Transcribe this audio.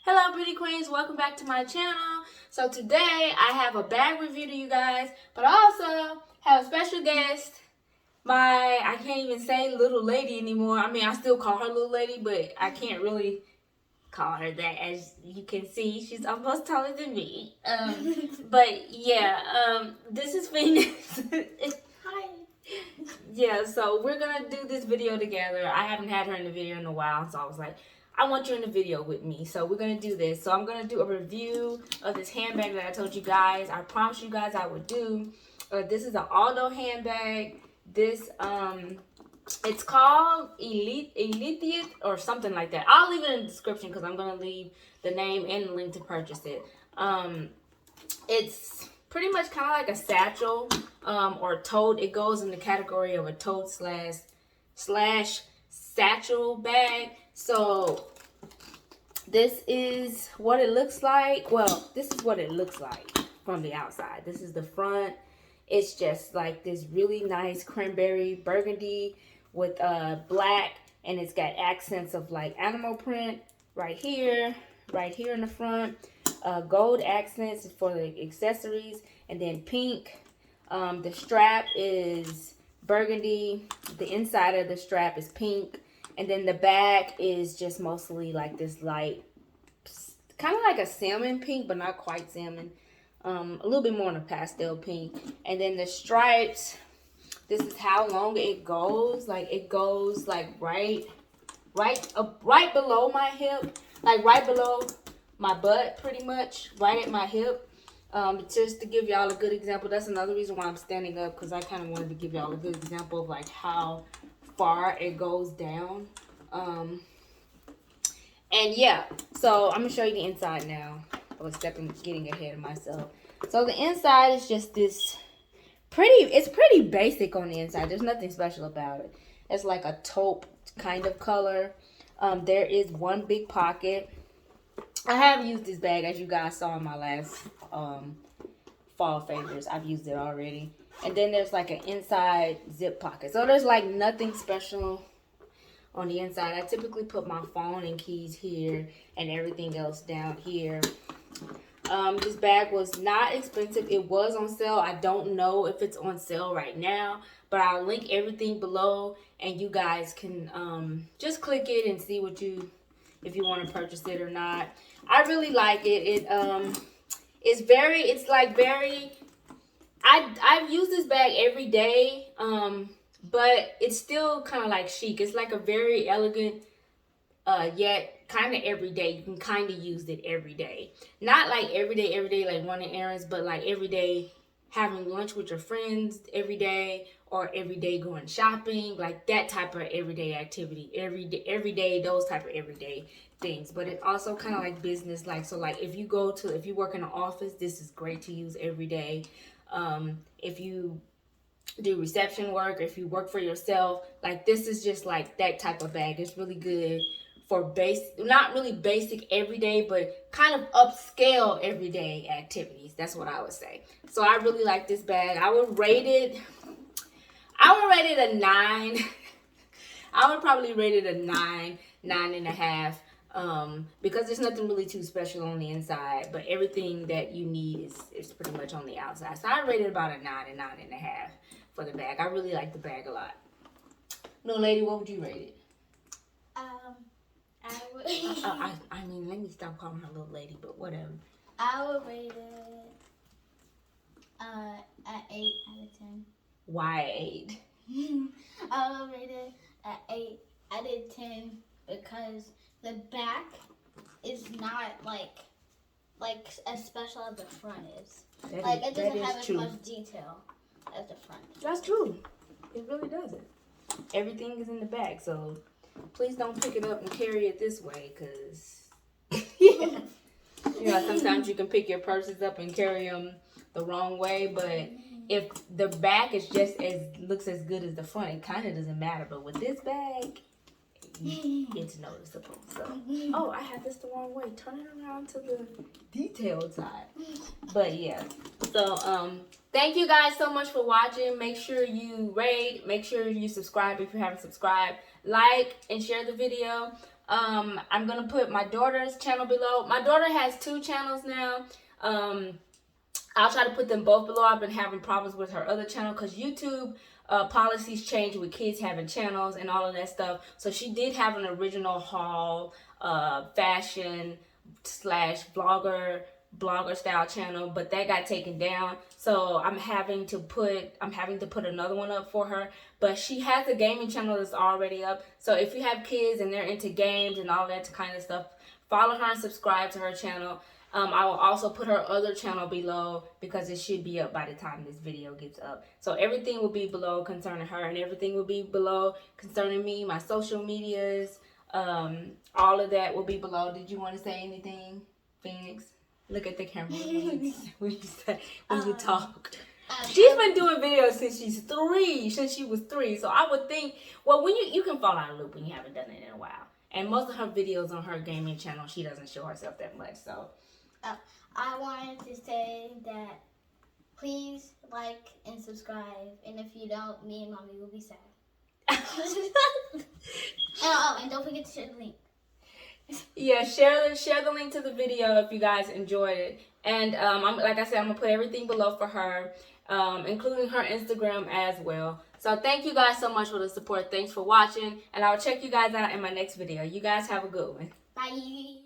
Hello beauty queens, welcome back to my channel. So today I have a bag review to you guys, but I also have a special guest. I can't even say little lady anymore. I mean, I still call her little lady, but I can't really call her that. As you can see, she's almost taller than me. But yeah, this is Phoenix. Hi. Yeah, so we're gonna do this video together. I haven't had her in the video in a while, so I was like, I want you in the video with me. So we're gonna do this. So I'm gonna do a review of this handbag that I told you guys. I promised you guys I would do. This is an Aldo handbag. This it's called Elite or something like that. I'll leave it in the description because I'm gonna leave the name and the link to purchase it. It's pretty much kind of like a satchel or tote. It goes in the category of a tote slash satchel bag. So this is what it looks like. Well, this is what it looks like from the outside. This is the front. It's just like this really nice cranberry burgundy with black, and it's got accents of like animal print right here in the front. Gold accents for the accessories, and then pink. The strap is burgundy. The inside of the strap is pink, and then the back is just mostly like this light, kind of like a salmon pink, but not quite salmon. A little bit more in a pastel pink. And then the stripes, this is how long it goes. Like it goes like right below my hip, like right below my butt, pretty much right at my hip. Just to give y'all a good example. That's another reason why I'm standing up, because I kind of wanted to give y'all a good example of like how far it goes down. And yeah, so I'm gonna show you the inside now. I was getting ahead of myself. So the inside is just this it's pretty basic on the inside. There's nothing special about it. It's like a taupe kind of color. There is one big pocket. I have used this bag, as you guys saw in my last fall favorites. I've used it already. And then there's like an inside zip pocket. So there's like nothing special on the inside. I typically put my phone and keys here and everything else down here. This bag was not expensive. It was on sale. I don't know if it's on sale right now, but I'll link everything below, and you guys can just click it and see if you want to purchase it or not. I really like it. I've used this bag every day, but it's still kind of like chic. It's like a very elegant, yet kind of everyday. You can kind of use it every day. Not like every day, like running errands, but like every day having lunch with your friends every day, or every day going shopping, like that type of everyday activity. Every day, those type of everyday things. But it also kind of like business, like, so like if you work in an office, this is great to use every day. If you do reception work, if you work for yourself, like this is just like that type of bag. It's really good for not really basic everyday, but kind of upscale everyday activities. That's what I would say. So I really like this bag. I would rate it a 9. I would probably rate it a 9.5. Because there's nothing really too special on the inside, but everything that you need is pretty much on the outside. So I rated about a 9 and 9.5 for the bag. I really like the bag a lot. No, lady, what would you rate it? I would. I mean, let me stop calling her little lady, but whatever. I would rate it an 8 out of 10. Why 8? I would rate it an 8 out of 10 because the back is not like as special as the front is. It doesn't have as much detail as the front. That's true. It really doesn't. Everything is in the back, so please don't pick it up and carry it this way, because yeah. You know, sometimes you can pick your purses up and carry them the wrong way, but if the back is looks as good as the front, it kind of doesn't matter. But with this bag, it's noticeable. So, oh, I had this the wrong way. Turn it around to the detailed side. But yeah. So, thank you guys so much for watching. Make sure you rate. Make sure you subscribe if you haven't subscribed. Like and share the video. I'm gonna put my daughter's channel below. My daughter has 2 channels now. I'll try to put them both below. I've been having problems with her other channel because YouTube policies change with kids having channels and all of that stuff. So she did have an original haul, fashion / blogger style channel, but that got taken down. So I'm having to put another one up for her. But she has a gaming channel that's already up. So if you have kids and they're into games and all that kind of stuff, follow her and subscribe to her channel. I will also put her other channel below because it should be up by the time this video gets up. So everything will be below concerning her, and everything will be below concerning me, my social medias, all of that will be below. Did you want to say anything, Phoenix? Look at the camera when you talk. She's been doing videos since she was 3. So I would think, well, when you can fall out of the loop when you haven't done it in a while. And most of her videos on her gaming channel, she doesn't show herself that much. So I wanted to say that please like and subscribe, and if you don't, me and Mommy will be sad. And don't forget to share the link. Yeah, share the link to the video if you guys enjoyed it. And like I said, I'm gonna put everything below for her, including her Instagram as well. So thank you guys so much for the support. Thanks for watching, and I'll check you guys out in my next video. You guys have a good one. Bye.